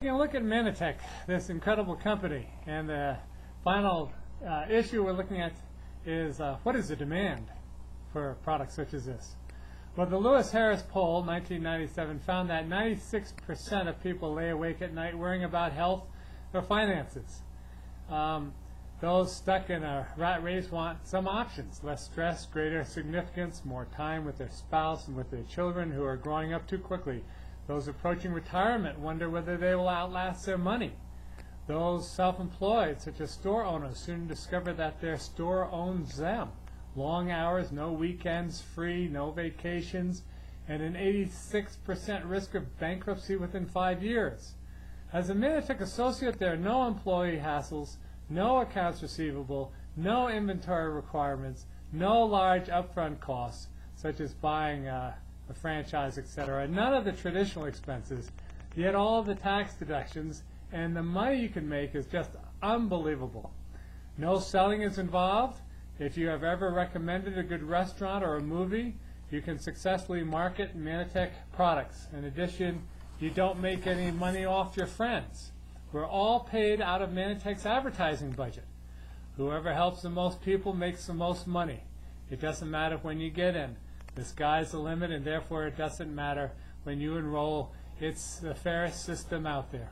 Taking a look at Manitech, this incredible company, and the final issue we're looking at is what is the demand for products such as this? Well, the Lewis Harris poll, 1997, found that 96% of people lay awake at night worrying about health or finances. Those stuck in a rat race want some options: less stress, greater significance, more time with their spouse and with their children who are growing up too quickly. Those approaching retirement wonder whether they will outlast their money. Those self-employed, such as store owners, soon discover that their store owns them. Long hours, no weekends free, no vacations, and an 86% risk of bankruptcy within 5 years. As a Manitech associate, there are no employee hassles, no accounts receivable, no inventory requirements, no large upfront costs, such as buying a franchise, etc. None of the traditional expenses, yet all of the tax deductions, and the money you can make is just unbelievable. No selling is involved. If you have ever recommended a good restaurant or a movie, you can successfully market Manitech products. In addition, you don't make any money off your friends. We're all paid out of Manitech's advertising budget. Whoever helps the most people makes the most money. It doesn't matter when you get in. The sky's the limit, and therefore it doesn't matter when you enroll. It's the fairest system out there.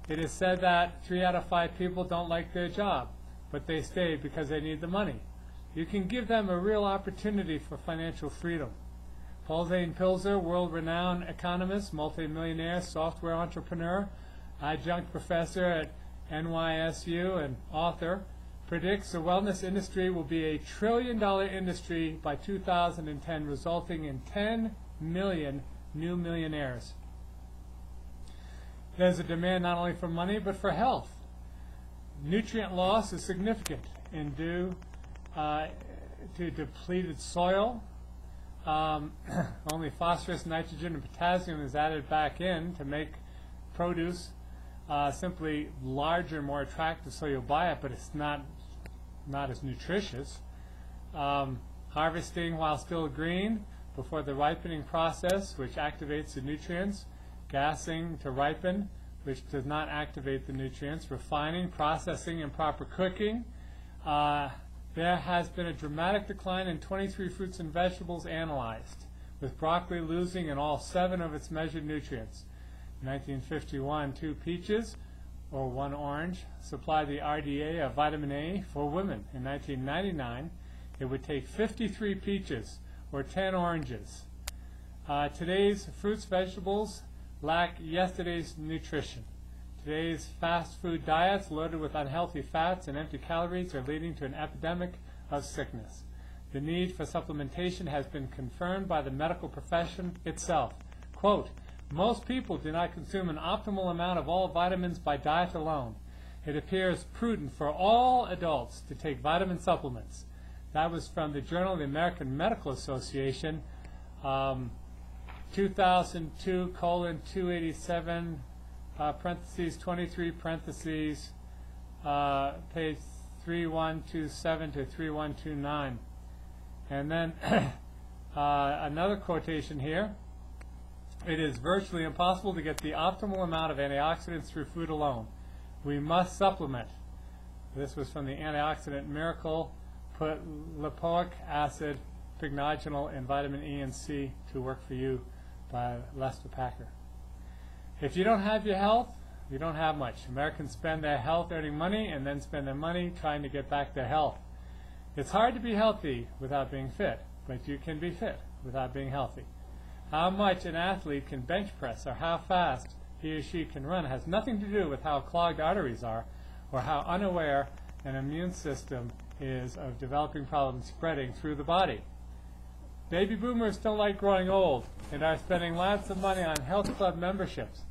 It is said that 3 out of 5 people don't like their job, but they stay because they need the money. You can give them a real opportunity for financial freedom. Paul Zane Pilzer, world-renowned economist, multimillionaire, software entrepreneur, adjunct professor at NYSU, and author, predicts the wellness industry will be a $1 trillion industry by 2010, resulting in 10 million new millionaires. There's a demand not only for money but for health. Nutrient loss is significant and due to depleted soil. Only phosphorus, nitrogen, and potassium is added back in to make produce simply larger, more attractive, so you'll buy it, but it's not as nutritious. Harvesting while still green before the ripening process, which activates the nutrients. Gassing to ripen, which does not activate the nutrients. Refining, processing, and proper cooking. There has been a dramatic decline in 23 fruits and vegetables analyzed, with broccoli losing in all 7 of its measured nutrients. In 1951, 2 peaches, or 1 orange, supplied the RDA of vitamin A for women. In 1999, it would take 53 peaches, or 10 oranges. Today's fruits, vegetables lack yesterday's nutrition. Today's fast food diets loaded with unhealthy fats and empty calories are leading to an epidemic of sickness. The need for supplementation has been confirmed by the medical profession itself. Quote, "Most people do not consume an optimal amount of all vitamins by diet alone. It appears prudent for all adults to take vitamin supplements." That was from the Journal of the American Medical Association, 2002:287, parentheses 23, parentheses, page 3127 to 3129. And then another quotation here. "It is virtually impossible to get the optimal amount of antioxidants through food alone. We must supplement." This was from the Antioxidant Miracle. Put lipoic acid, pycnogenol, and vitamin E and C to work for you, by Lester Packer. If you don't have your health, you don't have much. Americans spend their health earning money and then spend their money trying to get back their health. It's hard to be healthy without being fit, but you can be fit without being healthy. How much an athlete can bench press or how fast he or she can run has nothing to do with how clogged arteries are or how unaware an immune system is of developing problems spreading through the body. Baby boomers don't like growing old and are spending lots of money on health club memberships.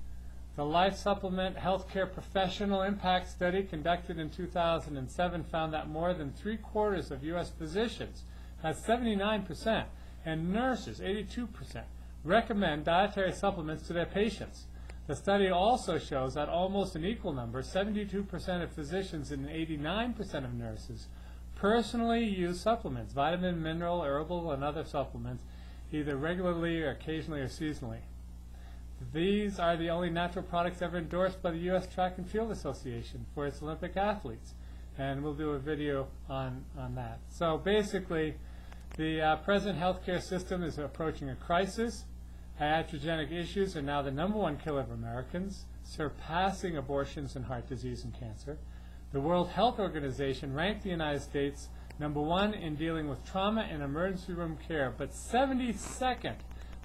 The Life Supplement Healthcare Professional Impact Study conducted in 2007 found that more than 3/4 of U.S. physicians, that's 79%, and nurses, 82%, recommend dietary supplements to their patients. The study also shows that almost an equal number, 72% of physicians and 89% of nurses, personally use supplements, vitamin, mineral, herbal, and other supplements, either regularly or occasionally or seasonally. These are the only natural products ever endorsed by the U.S. Track and Field Association for its Olympic athletes. And we'll do a video on that. So basically, the present healthcare system is approaching a crisis. Iatrogenic issues are now the #1 killer of Americans, surpassing abortions and heart disease and cancer. The World Health Organization ranked the United States #1 in dealing with trauma and emergency room care, but 72nd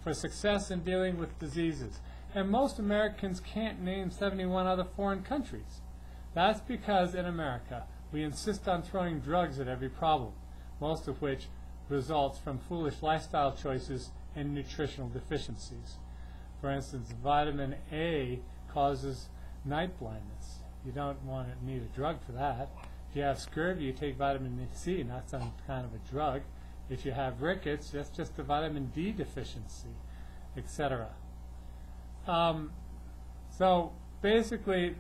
for success in dealing with diseases. And most Americans can't name 71 other foreign countries. That's because in America, we insist on throwing drugs at every problem, most of which results from foolish lifestyle choices and nutritional deficiencies. For instance, vitamin A causes night blindness. You don't need a drug for that. If you have scurvy, you take vitamin C, not some kind of a drug. If you have rickets, that's just a vitamin D deficiency, etc. So basically,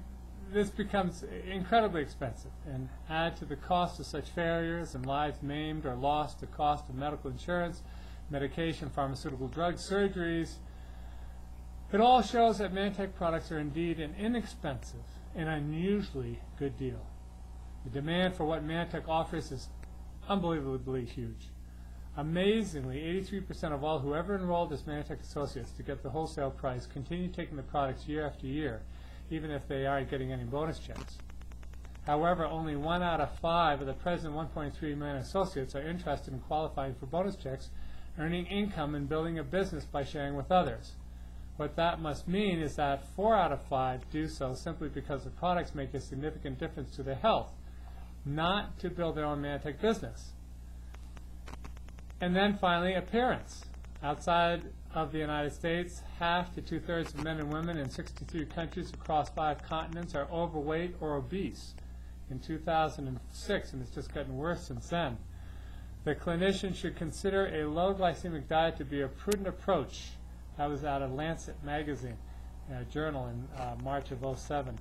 this becomes incredibly expensive, and add to the cost of such failures and lives maimed or lost, the cost of medical insurance, medication, pharmaceutical drugs, surgeries. It all shows that Manntech products are indeed an inexpensive and unusually good deal. The demand for what Manntech offers is unbelievably huge. Amazingly, 83% of all who ever enrolled as Manntech associates to get the wholesale price continue taking the products year after year, even if they aren't getting any bonus checks. However, only 1 out of 5 of the present 1.3 million associates are interested in qualifying for bonus checks, earning income and building a business by sharing with others. What that must mean is that 4 out of 5 do so simply because the products make a significant difference to their health, not to build their own Manntech business. And then finally, appearance. Outside of the United States, half to 2/3 of men and women in 63 countries across 5 continents are overweight or obese. In 2006, and it's just gotten worse since then. The clinician should consider a low glycemic diet to be a prudent approach. That was out of Lancet magazine, journal in March of '07.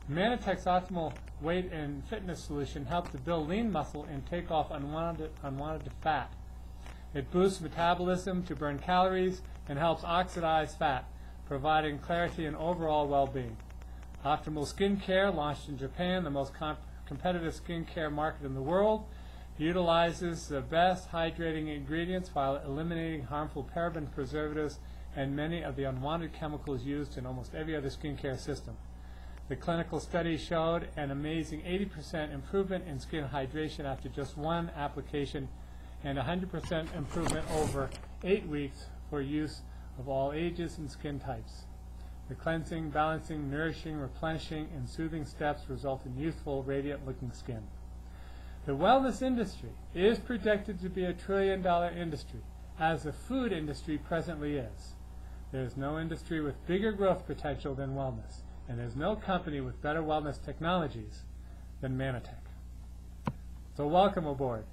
Manntech's optimal weight and fitness solution helps to build lean muscle and take off unwanted fat. It boosts metabolism to burn calories and helps oxidize fat, providing clarity and overall well-being. Optimal Skincare, launched in Japan, the most competitive skincare market in the world, utilizes the best hydrating ingredients while eliminating harmful paraben preservatives and many of the unwanted chemicals used in almost every other skincare system. The clinical study showed an amazing 80% improvement in skin hydration after just 1 application and 100% improvement over 8 weeks for use of all ages and skin types. The cleansing, balancing, nourishing, replenishing, and soothing steps result in youthful, radiant-looking skin. The wellness industry is projected to be a $1 trillion industry, as the food industry presently is. There is no industry with bigger growth potential than wellness, and there's no company with better wellness technologies than Manntech. So welcome aboard.